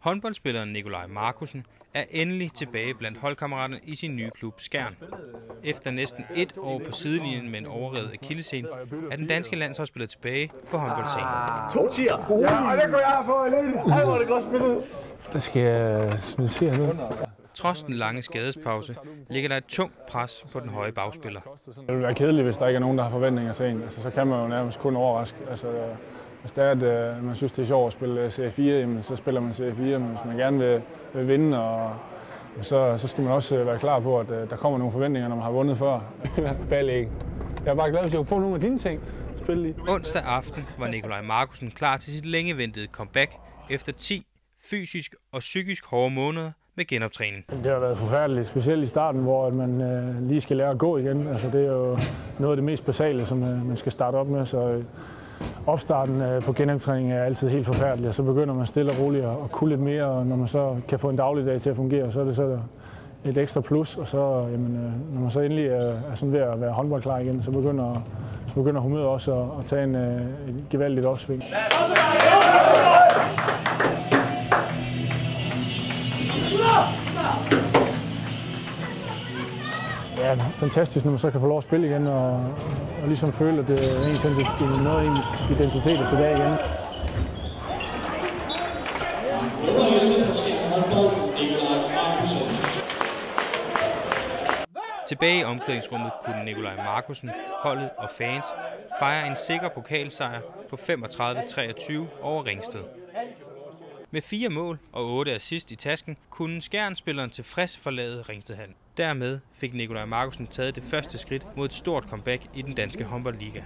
Håndboldspilleren Nikolaj Markussen er endelig tilbage blandt holdkammeraterne i sin nye klub Skjern. Efter næsten et år på sidelinjen med en overrevet akillescene, er den danske landsholdsspiller tilbage på håndboldscenen. 2 tier! Ja, og det kunne jeg få alene. Ej, hvor er det godt spillet. Der skal jeg se nu. Trods den lange skadespause ligger der et tungt pres på den høje bagspiller. Det vil være kedeligt, hvis der ikke er nogen, der har forventninger til en. Altså, så kan man jo nærmest kun overraske. Altså, hvis det er, at man synes, det er sjovt at spille Serie 4, jamen, så spiller man Serie 4. Men hvis man gerne vil vinde, så skal man også være klar på, at der kommer nogle forventninger, når man har vundet før. Jeg er bare glad, hvis jeg kunne få nogle af dine ting. Spil lige. Onsdag aften var Nikolaj Markussen klar til sit længe ventede comeback efter 10 fysisk og psykisk hårde måneder med genoptræning. Det har været forfærdeligt, specielt i starten, hvor man lige skal lære at gå igen. Altså, det er jo noget af det mest basale, som man skal starte op med. Så opstarten på genoptræning er altid helt forfærdelig, og så begynder man stille og roligt at kunne lidt mere, og når man så kan få en dagligdag til at fungere, så er det så et ekstra plus, og så, når man så endelig er sådan ved at være håndboldklar igen, så begynder humøret også at tage en gevaldigt opsving. Ja, fantastisk, når man så kan få lov at spille igen og ligesom føle, at det er noget af ens identitet er tilbage igen. Tilbage i omklædningsrummet kunne Nikolaj Markussen, holdet og fans fejre en sikker pokalsejr på 35-23 over Ringsted. Med 4 mål og 8 assist i tasken kunne Skjern-spilleren tilfreds forlade Ringstedhallen. Dermed fik Nikolaj Markussen taget det første skridt mod et stort comeback i den danske håndboldliga.